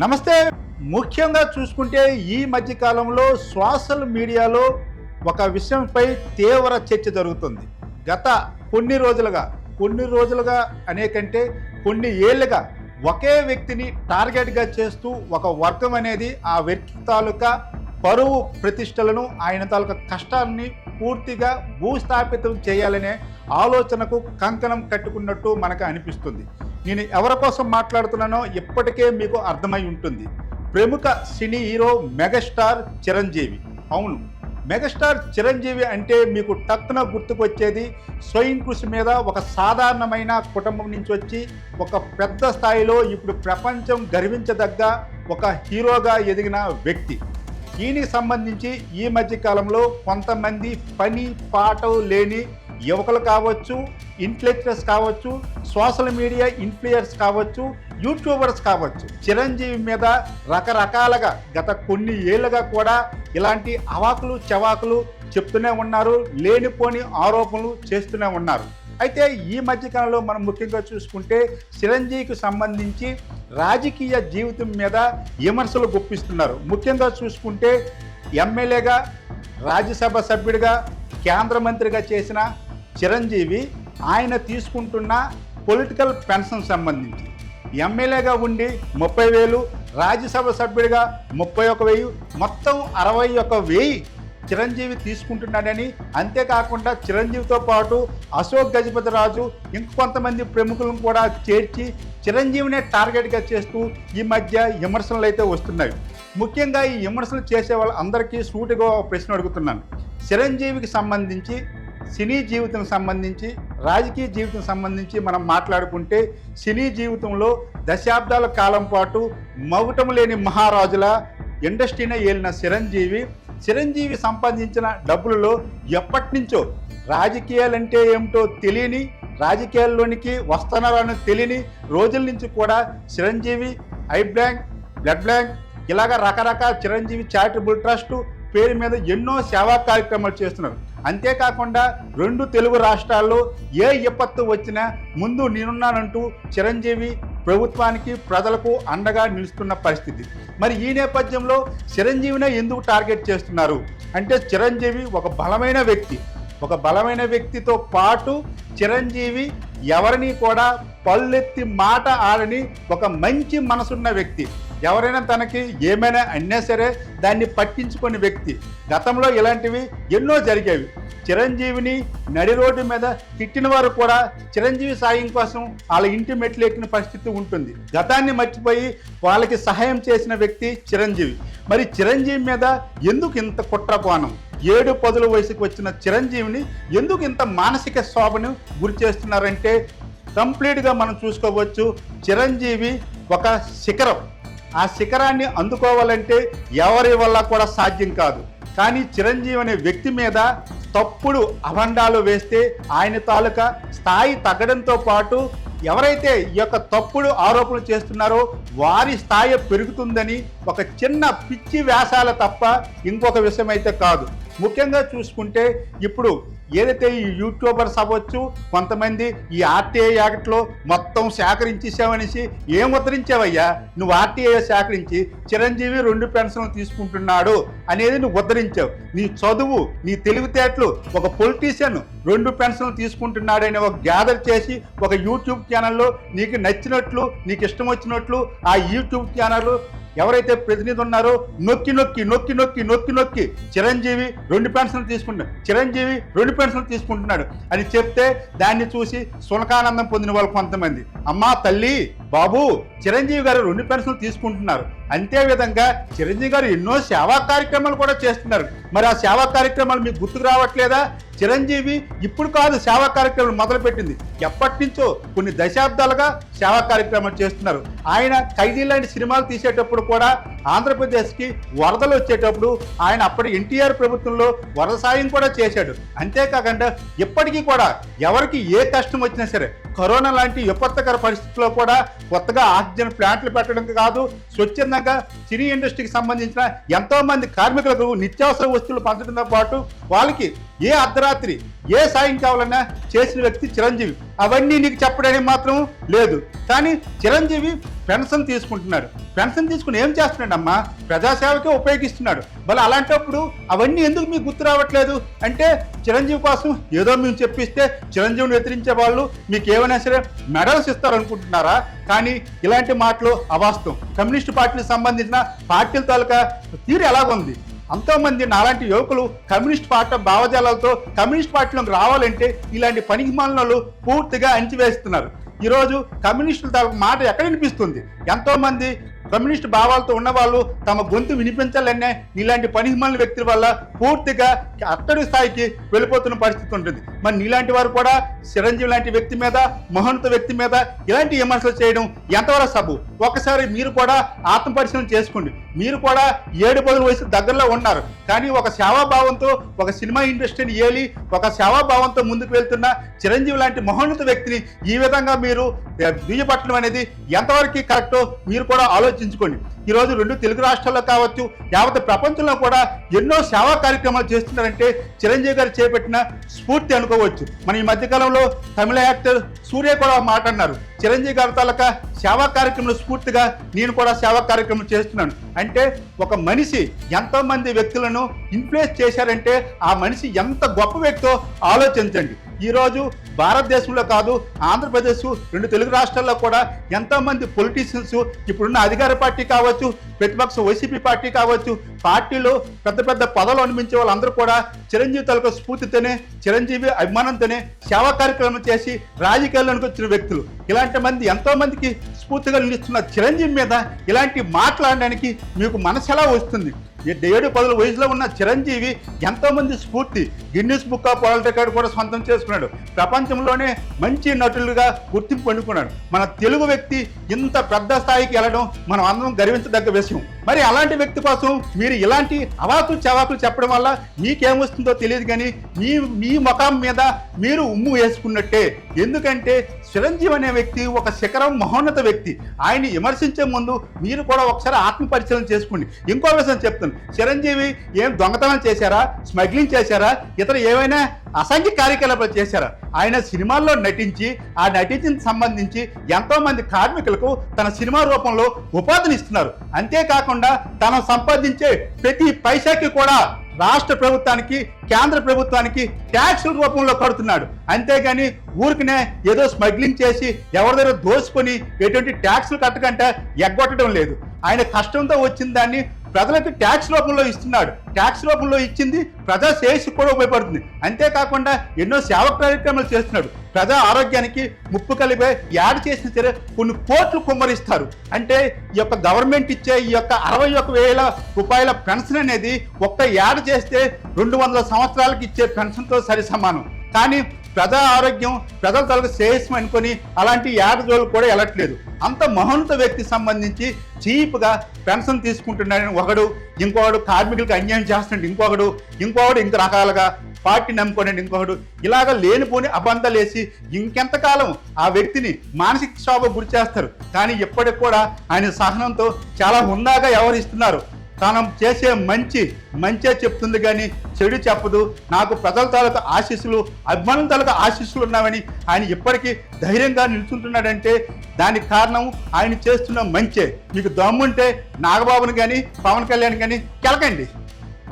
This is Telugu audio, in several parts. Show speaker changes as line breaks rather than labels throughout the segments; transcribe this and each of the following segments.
నమస్తే. ముఖ్యంగా చూసుకుంటే ఈ మధ్య కాలంలో సోషల్ మీడియాలో ఒక విషయంపై తీవ్ర చర్చ జరుగుతుంది. గత కొన్ని రోజులుగా అనేకంటే కొన్ని ఏళ్ళుగా ఒకే వ్యక్తిని టార్గెట్గా చేస్తూ ఒక వర్గం అనేది ఆ వ్యక్తి తాలూకా పరువు ప్రతిష్టలను ఆయన తాలూకా కష్టాన్ని పూర్తిగా భూస్థాపితం చేయాలనే ఆలోచనకు కంకణం కట్టుకున్నట్టు మనకు అనిపిస్తుంది. నేను ఎవరి కోసం మాట్లాడుతున్నానో ఇప్పటికే మీకు అర్థమై ఉంటుంది. ప్రముఖ సినీ హీరో మెగాస్టార్ చిరంజీవి. అవును, మెగాస్టార్ చిరంజీవి అంటే మీకు టక్కున గుర్తుకొచ్చేది స్వయం కృషి మీద ఒక సాధారణమైన కుటుంబం నుంచి వచ్చి ఒక పెద్ద స్థాయిలో ఇప్పుడు ప్రపంచం గర్వించదగ్గ ఒక హీరోగా ఎదిగిన వ్యక్తి. ఈయనకి సంబంధించి ఈ మధ్య కాలంలో కొంతమంది పని పాటలు లేని యువకులు కావచ్చు, ఇన్ఫ్లుయెన్సర్స్ కావచ్చు, సోషల్ మీడియా ఇన్ఫ్లుయెన్స్ కావచ్చు, యూట్యూబర్స్ కావచ్చు, చిరంజీవి మీద రకరకాలుగా గత కొన్ని ఏళ్ళుగా కూడా ఇలాంటి అవాకులు చవాకులు చెప్తూనే ఉన్నారు, లేనిపోని ఆరోపణలు చేస్తూనే ఉన్నారు. అయితే ఈ మధ్యకాలంలో మనం ముఖ్యంగా చూసుకుంటే చిరంజీవికి సంబంధించి రాజకీయ జీవితం మీద విమర్శలు గుప్పిస్తున్నారు. ముఖ్యంగా చూసుకుంటే ఎమ్మెల్యేగా, రాజ్యసభ సభ్యుడిగా, కేంద్ర మంత్రిగా చేసిన చిరంజీవి ఆయన తీసుకుంటున్న పొలిటికల్ పెన్షన్ సంబంధించి ఎమ్మెల్యేగా ఉండి 30,000, రాజ్యసభ సభ్యుడిగా 31,000, మొత్తం 61,000 చిరంజీవి తీసుకుంటున్నాడని, అంతేకాకుండా చిరంజీవితో పాటు అశోక్ గజపతిరాజు ఇంకొంతమంది ప్రముఖులను కూడా చేర్చి చిరంజీవినే టార్గెట్గా చేస్తూ ఈ మధ్య విమర్శలు అయితే వస్తున్నాయి. ముఖ్యంగా ఈ విమర్శలు చేసే వాళ్ళందరికీ సూటిగా ఒక ప్రశ్న అడుగుతున్నాను. చిరంజీవికి సంబంధించి, సినీ జీవితం సంబంధించి, రాజకీయ జీవితం సంబంధించి మనం మాట్లాడుకుంటే సినీ జీవితంలో దశాబ్దాల కాలం పాటు మగుటం లేని మహారాజుల ఇండస్ట్రీనే ఏలిన చిరంజీవి సంపాదించిన డబ్బులలో ఎప్పటి నుంచో రాజకీయాలంటే ఏమిటో తెలియని, రాజకీయాల్లోనికి వస్తున్నారని తెలియని రోజుల నుంచి కూడా Chiranjeevi I bank, blood bank, ఇలాగ రకరకాల చిరంజీవి చారిటబుల్ ట్రస్ట్ పేరు మీద ఎన్నో సేవా కార్యక్రమాలు చేస్తున్నారు. అంతేకాకుండా 2 తెలుగు రాష్ట్రాల్లో ఏ విపత్తు వచ్చినా ముందు నేనున్నానంటూ చిరంజీవి ప్రభుత్వానికి, ప్రజలకు అండగా నిలుస్తున్న పరిస్థితి. మరి ఈ నేపథ్యంలో చిరంజీవినే ఎందుకు టార్గెట్ చేస్తున్నారు అంటే, చిరంజీవి ఒక బలమైన వ్యక్తితో పాటు చిరంజీవి ఎవరిని కూడా పళ్ళెత్తి మాట ఆడని ఒక మంచి మనసున్న వ్యక్తి. ఎవరైనా తనకి ఏమైనా అన్నా సరే దాన్ని పట్టించుకునే వ్యక్తి. గతంలో ఇలాంటివి ఎన్నో జరిగేవి. చిరంజీవిని నడి రోడ్డు మీద తిట్టిన వారు కూడా చిరంజీవి సాయం కోసం వాళ్ళ ఇంటి మెట్లు ఎక్కిన పరిస్థితి ఉంటుంది. గతాన్ని మర్చిపోయి వాళ్ళకి సహాయం చేసిన వ్యక్తి చిరంజీవి. మరి చిరంజీవి మీద ఎందుకు ఇంత కుట్రకోణం? 7-10 వయసుకు వచ్చిన చిరంజీవిని ఎందుకు ఇంత మానసిక శోభను గురి చేస్తున్నారంటే, కంప్లీట్గా మనం చూసుకోవచ్చు. చిరంజీవి ఒక శిఖరం. ఆ శిఖరాన్ని అందుకోవాలంటే ఎవరి వల్ల కూడా సాధ్యం కాదు. కానీ చిరంజీవి అనే వ్యక్తి మీద తప్పుడు అభండాలు వేస్తే ఆయన తాలూకా స్థాయి తగ్గడంతో పాటు ఎవరైతే ఈ యొక్క తప్పుడు ఆరోపణలు చేస్తున్నారో వారి స్థాయి పెరుగుతుందని ఒక చిన్న పిచ్చి వ్యాసాల తప్ప ఇంకొక విషయం అయితే కాదు. ముఖ్యంగా చూసుకుంటే ఇప్పుడు ఏదైతే ఈ యూట్యూబర్స్ అవ్వచ్చు, కొంతమంది ఈ ఆర్టీఐ యాక్ట్లో మొత్తం సేకరించేసావనేసి, ఏం ఉద్ధరించావయ్యా నువ్వు? ఆర్టీఐ సేకరించి చిరంజీవి 2 పెన్షన్లు తీసుకుంటున్నాడు అనేది నువ్వు ఉద్ధరించావు. నీ చదువు, నీ తెలివితేటలు, ఒక పొలిటీషియన్ 2 పెన్షన్లు తీసుకుంటున్నాడని ఒక గ్యాదర్ చేసి ఒక యూట్యూబ్ ఛానల్లో నీకు నచ్చినట్లు, నీకు ఇష్టం వచ్చినట్లు ఆ యూట్యూబ్ ఛానల్ ఎవరైతే ప్రతినిధి ఉన్నారో నొక్కి చిరంజీవి 2 పెన్షన్లు తీసుకుంటున్నాడు అని చెప్తే దాన్ని చూసి సునకానందం పొందిన వాళ్ళు కొంతమంది, అమ్మా తల్లి బాబు చిరంజీవి గారు 2 పెన్షన్లు తీసుకుంటున్నారు. అంతేవిధంగా చిరంజీవి గారు ఎన్నో సేవా కార్యక్రమాలు కూడా చేస్తున్నారు. మరి ఆ సేవా కార్యక్రమాలు మీకు గుర్తుకు రావట్లేదా? చిరంజీవి ఇప్పుడు కాదు సేవా కార్యక్రమాలు మొదలుపెట్టింది, ఎప్పటి నుంచో కొన్ని దశాబ్దాలుగా సేవా కార్యక్రమాలు చేస్తున్నారు. ఆయన ఖైదీ లాంటి సినిమాలు తీసేటప్పుడు కూడా ఆంధ్రప్రదేశ్కి వరదలు వచ్చేటప్పుడు ఆయన అప్పటి ఎన్టీఆర్ ప్రభుత్వంలో వరద సాయం కూడా చేశాడు. అంతేకాకుండా ఇప్పటికీ కూడా ఎవరికి ఏ కష్టం వచ్చినా సరే, కరోనా లాంటి విపత్కర పరిస్థితుల్లో కూడా కొత్తగా ఆక్సిజన్ ప్లాంట్లు పెట్టడం కాదు, స్వచ్ఛందంగా సినీ ఇండస్ట్రీకి సంబంధించిన ఎంతోమంది కార్మికులకు నిత్యావసర వస్తువులు పంచడంతో పాటు వాళ్ళకి ఏ అర్ధరాత్రి అర్ధరాత్రి ఏ సాయం కావాలన్నా చేసిన వ్యక్తి చిరంజీవి. అవన్నీ నీకు చెప్పడానికి మాత్రం లేదు. కానీ చిరంజీవి పెన్షన్ తీసుకుంటున్నాడు. పెన్షన్ తీసుకుని ఏం చేస్తున్నాడమ్మా? ప్రజాసేవకే ఉపయోగిస్తున్నాడు. మళ్ళీ అలాంటప్పుడు అవన్నీ ఎందుకు మీకు గుర్తు రావట్లేదు అంటే చిరంజీవి కోసం ఏదో మేము చెప్పిస్తే చిరంజీవిని ఎదిరించే వాళ్ళు మీకు ఏమైనా సరే మెడల్స్ ఇస్తారనుకుంటున్నారా? కానీ ఇలాంటి మాటలు అవాస్తవం. కమ్యూనిస్టు పార్టీకి సంబంధించిన పార్టీల తాలూకా తీరు ఎలాగుంది? ఎంతోమంది నాలాంటి యువకులు కమ్యూనిస్ట్ పార్టీ భావజాలాలతో కమ్యూనిస్ట్ పార్టీలోకి రావాలంటే ఇలాంటి పనికిమాలినలు పూర్తిగా అణిచివేస్తున్నారు. ఈరోజు కమ్యూనిస్టుల తాలూకు మాట ఎక్కడ వినిపిస్తుంది? ఎంతోమంది కమ్యూనిస్ట్ భావాలతో ఉన్నవాళ్ళు తమ గొంతు వినిపించాలనే ఇలాంటి పనికిమాలిన వ్యక్తుల వల్ల పూర్తిగా అట్టడి స్థాయికి వెళ్ళిపోతున్న పరిస్థితి ఉంటుంది. మరి నీలాంటి వారు కూడా చిరంజీవి లాంటి వ్యక్తి మీద, మహోన్నత వ్యక్తి మీద ఇలాంటి విమర్శలు చేయడం ఎంతవరకు సబు? ఒకసారి మీరు కూడా ఆత్మపరిశీలన చేసుకోండి. మీరు కూడా 7-10 వయసు దగ్గరలో ఉన్నారు. కానీ ఒక సేవాభావంతో ఒక సినిమా ఇండస్ట్రీని ఏలి ఒక సేవాభావంతో ముందుకు వెళ్తున్న చిరంజీవి లాంటి మహోన్నత వ్యక్తిని ఈ విధంగా మీరు దుయ్యబట్టడం అనేది ఎంతవరకు కరెక్టో మీరు కూడా ఆలోచించుకోండి. ఈరోజు 2 తెలుగు రాష్ట్రాల్లో కావచ్చు, యావత్ ప్రపంచంలో కూడా ఎన్నో సేవా కార్యక్రమాలు చేస్తున్నారంటే చిరంజీవి గారు చేపట్టిన స్ఫూర్తి అనుకోవచ్చు. మన ఈ మధ్యకాలంలో తమిళ యాక్టర్ సూర్య కూడా మాట అన్నారు, చిరంజీవి గారి తాలూకా సేవా కార్యక్రమంలో స్ఫూర్తిగా నేను కూడా సేవా కార్యక్రమం చేస్తున్నాను. అంటే ఒక మనిషి ఎంతో మంది వ్యక్తులను ఇన్ఫ్లుయెన్స్ చేశారంటే ఆ మనిషి ఎంత గొప్ప వ్యక్తో ఆలోచించండి. ఈరోజు భారతదేశంలో కాదు, ఆంధ్రప్రదేశ్ 2 తెలుగు రాష్ట్రాల్లో కూడా ఎంతోమంది పొలిటీషియన్స్, ఇప్పుడున్న అధికార పార్టీ కావచ్చు, ప్రతిపక్ష వైసీపీ పార్టీ కావచ్చు, పార్టీలో పెద్ద పెద్ద పదవులు అనిపించే వాళ్ళందరూ కూడా చిరంజీవి తాలూకా స్ఫూర్తితోనే, చిరంజీవి అభిమానంతోనే సేవా కార్యక్రమం చేసి రాజకీయాల్లోకి వచ్చిన వ్యక్తులు. ఇలాంటి మంది ఎంతో మందికి స్ఫూర్తిగా నిలుస్తున్న చిరంజీవి మీద ఇలాంటి మాట్లాడడానికి మీకు మనసు ఎలా వస్తుంది? 7-10 వయసులో ఉన్న చిరంజీవి ఎంతోమంది స్ఫూర్తి. Guinness book of world record కూడా సొంతం చేసుకున్నాడు. ప్రపంచంలోనే మంచి నటులుగా గుర్తింపు పొందుకున్నాడు. మన తెలుగు వ్యక్తి ఇంత పెద్ద స్థాయికి వెళ్ళడం మనం అందరం గర్వించదగ్గ విషయం. మరి అలాంటి వ్యక్తి కోసం మీరు ఇలాంటి అవాకులు చవాకులు చెప్పడం వల్ల మీకేమొస్తుందో తెలియదు, కానీ మీ ముఖం మీద మీరు ఉమ్ము వేసుకున్నట్టే. ఎందుకంటే చిరంజీవి అనే వ్యక్తి ఒక శిఖరం, మహోన్నత వ్యక్తి. ఆయన్ని విమర్శించే ముందు మీరు కూడా ఒకసారి ఆత్మపరిశీలన చేసుకోండి. ఇంకో విషయం చెప్తాను, చిరంజీవి ఏం దొంగతనం చేశారా, స్మగ్లింగ్ చేశారా, ఇతర ఏమైనా అసంఖ్య కార్యకలాపాలు చేశారా? ఆయన సినిమాల్లో నటించి ఆ నటించిన సంబంధించి ఎంతో మంది కార్మికులకు తన సినిమా రూపంలో ఉపాధిని ఇస్తున్నారు. అంతేకాకుండా తను సంపాదించే ప్రతి పైసాకి కూడా రాష్ట్ర ప్రభుత్వానికి, కేంద్ర ప్రభుత్వానికి ట్యాక్సుల రూపంలో కడుతున్నాడు. అంతేగాని ఊరికనే ఏదో స్మగ్లింగ్ చేసి ఎవరి దగ్గర దోసుకొని ఎటువంటి ట్యాక్సులు కట్టకంటే ఎగ్గొట్టడం లేదు. ఆయన కష్టంతో వచ్చిన దాన్ని ప్రజలకు ట్యాక్స్ రూపంలో ఇస్తున్నాడు. ట్యాక్స్ రూపంలో ఇచ్చింది ప్రజా శ్రేయస్సు కూడా ఉపయోగపడుతుంది. అంతేకాకుండా ఎన్నో సేవా కార్యక్రమాలు చేస్తున్నాడు. ప్రజా ఆరోగ్యానికి ముప్పు కలిపే యాడ్ చేసిన సరే కొన్ని కోట్లు కుమ్మరిస్తారు. అంటే ఈ యొక్క గవర్నమెంట్ ఇచ్చే ఈ యొక్క 61,000 రూపాయల పెన్షన్ అనేది ఒక్క యాడ్ చేస్తే 200 సంవత్సరాలకు ఇచ్చే పెన్షన్తో సరి సమానం. కానీ ప్రజా ఆరోగ్యం, ప్రజల తలకు శ్రేయస్సు అనుకొని అలాంటి యాడ్ జోలు కూడా వెళ్ళట్లేదు. అంత మహోన్నత వ్యక్తికి సంబంధించి చీప్గా పెన్షన్ తీసుకుంటున్నాడని ఒకడు, ఇంకొకడు కార్మికులకు అన్యాయం చేస్తున్నాడు ఇంకొకడు ఇంక రకాలుగా పార్టీ నమ్ముకోనండి ఇంకొకడు, ఇలాగ లేనిపోని అబంధాలు వేసి ఇంకెంతకాలం ఆ వ్యక్తిని మానసిక క్షోభ గురి చేస్తారు. కానీ ఇప్పటికి కూడా ఆయన సహనంతో చాలా హుందాగా వ్యవహరిస్తున్నారు. తాను చేసే మంచే చెప్తుంది కానీ చెడు చెప్పదు. నాకు ప్రజల తాలూకా ఆశీస్సులు, అభిమానుల తాలూకా ఆశీస్సులు ఉన్నామని ఆయన ఇప్పటికీ ధైర్యంగా నిల్చుంటున్నాడంటే దానికి కారణం ఆయన చేస్తున్న మంచే. మీకు దమ్ముంటే నాగబాబుని కానీ పవన్ కళ్యాణ్ కానీ కెలకండి,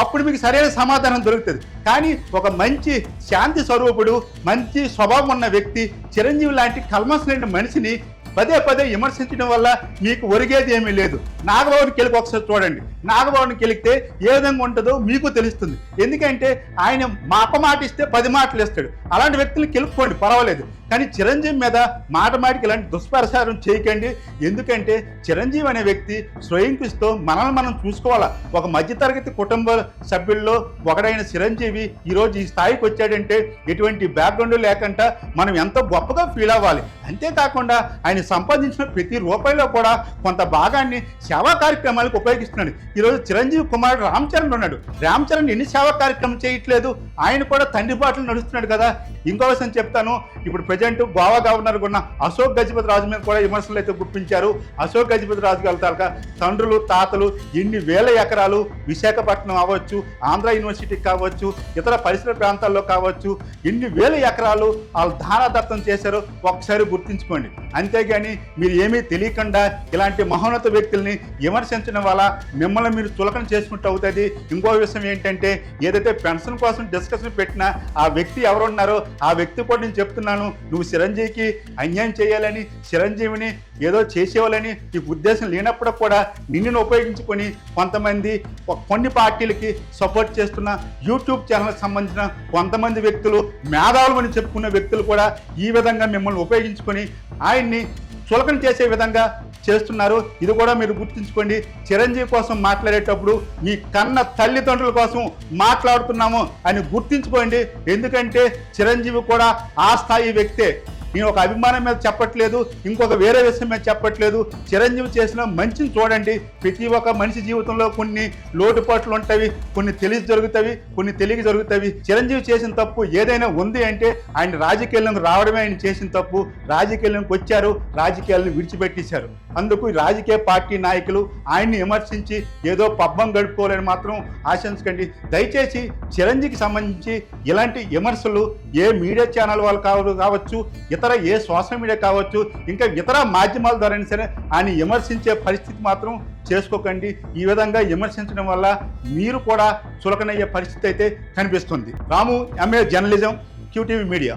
అప్పుడు మీకు సరైన సమాధానం దొరుకుతుంది. కానీ ఒక మంచి శాంతి స్వరూపుడు, మంచి స్వభావం ఉన్న వ్యక్తి చిరంజీవి లాంటి కల్మస్ లేని మనిషిని పదే విమర్శించడం వల్ల మీకు ఒరిగేది ఏమీ లేదు. నాగబాబుని కెలికి ఒకసారి చూడండి. నాగబాబుని కెలికితే ఏ విధంగా ఉంటుందో మీకు తెలుస్తుంది. ఎందుకంటే ఆయన మాట ఇస్తే 10 మాటలు ఇస్తాడు. అలాంటి వ్యక్తులు కెలుపుకోండి, పర్వాలేదు. కానీ చిరంజీవి మీద మాటికి ఇలాంటి దుష్ప్రచారం చేయకండి. ఎందుకంటే చిరంజీవి అనే వ్యక్తి స్వయం కృషితో మనల్ని మనం చూసుకోవాలా. ఒక మధ్యతరగతి కుటుంబ సభ్యుల్లో ఒకడైన చిరంజీవి ఈరోజు ఈ స్థాయికి వచ్చాడంటే ఎటువంటి బ్యాక్గ్రౌండ్ లేకుండా మనం ఎంతో గొప్పగా ఫీల్ అవ్వాలి. అంతేకాకుండా ఆయన ఆయన సంపాదించిన ప్రతి రూపాయిలో కూడా కొంత భాగాన్ని సేవా కార్యక్రమాలకు ఉపయోగిస్తున్నాడు. ఈరోజు చిరంజీవి కుమారుడు రామ్ చరణ్ ఉన్నాడు. రామ్ చరణ్ ఎన్ని సేవా కార్యక్రమం చేయట్లేదు, ఆయన కూడా తండ్రి బాటలు నడుస్తున్నాడు కదా. ఇంకో విషయం చెప్తాను, ఇప్పుడు ప్రజెంట్ గోవా గవర్నర్ ఉన్న అశోక్ గజపతి రాజు మీద కూడా విమర్శలు అయితే గుప్పించారు. అశోక్ గజపతి రాజు గారి తాలూకా తండ్రులు తాతలు ఎన్ని వేల ఎకరాలు విశాఖపట్నం అవ్వచ్చు, ఆంధ్ర యూనివర్సిటీకి కావచ్చు, ఇతర పరిసర ప్రాంతాల్లో కావచ్చు, ఎన్ని వేల ఎకరాలు వాళ్ళు దానదత్తం చేశారో ఒకసారి గుర్తుంచుకోండి. అంతేగాని మీరు ఏమీ తెలియకుండా ఇలాంటి మహోన్నత వ్యక్తుల్ని విమర్శించడం వల్ల మిమ్మల్ని మీరు చులకన చేసుకుంటూ అవుతుంది. ఇంకో విషయం ఏంటంటే, ఏదైతే పెన్షన్ కోసం డిస్కషన్ పెట్టినా ఆ వ్యక్తి ఎవరున్నారో ఆ వ్యక్తి కూడా నేను చెప్తున్నాను, నువ్వు చిరంజీవికి అన్యాయం చేయాలని, చిరంజీవిని ఏదో చేసేవాళ్ళని ఈ ఉద్దేశం లేనప్పుడు కూడా నిన్ను ఉపయోగించుకొని కొంతమంది కొన్ని పార్టీలకి సపోర్ట్ చేస్తున్న యూట్యూబ్ ఛానల్కి సంబంధించిన కొంతమంది వ్యక్తులు, మేధావులు అని చెప్పుకున్న వ్యక్తులు కూడా ఈ విధంగా మిమ్మల్ని ఉపయోగించుకొని ఆయన్ని చులకన చేసే విధంగా చేస్తున్నారు. ఇది కూడా మీరు గుర్తుంచుకోండి. చిరంజీవి కోసం మాట్లాడేటప్పుడు మీ కన్న తల్లిదండ్రుల కోసం మాట్లాడుతున్నాము అని గుర్తుంచుకోండి. ఎందుకంటే చిరంజీవి కూడా ఆ స్థాయి వ్యక్తే. నేను ఒక అభిమానం మీద చెప్పట్లేదు, ఇంకొక వేరే విషయం మీద చెప్పట్లేదు. చిరంజీవి చేసిన మంచిని చూడండి. ప్రతి ఒక్క మనిషి జీవితంలో కొన్ని లోటుపాట్లు ఉంటాయి, కొన్ని తెలిసి జరుగుతాయి, కొన్ని తెలియక జరుగుతాయి. చిరంజీవి చేసిన తప్పు ఏదైనా ఉంది అంటే ఆయన రాజకీయాలకు రావడమే ఆయన చేసిన తప్పు. రాజకీయాలకు వచ్చారు, రాజకీయాలను విడిచిపెట్టేశారు. అందుకు రాజకీయ పార్టీ నాయకులు ఆయన్ని విమర్శించి ఏదో పబ్బం గడుపుకోవాలని మాత్రం ఆశించకండి. దయచేసి చిరంజీవికి సంబంధించి ఇలాంటి విమర్శలు ఏ మీడియా ఛానల్ వాళ్ళు కావచ్చు, ఇతర ఏ సోషల్ మీడియా కావచ్చు, ఇంకా ఇతర మాధ్యమాల ద్వారా సరే ఆయన విమర్శించే పరిస్థితి మాత్రం చేసుకోకండి. ఈ విధంగా విమర్శించడం వల్ల మీరు కూడా చులకనయ్యే పరిస్థితి అయితే కనిపిస్తుంది. రాము, ఎంఏ జర్నలిజం, QTV మీడియా.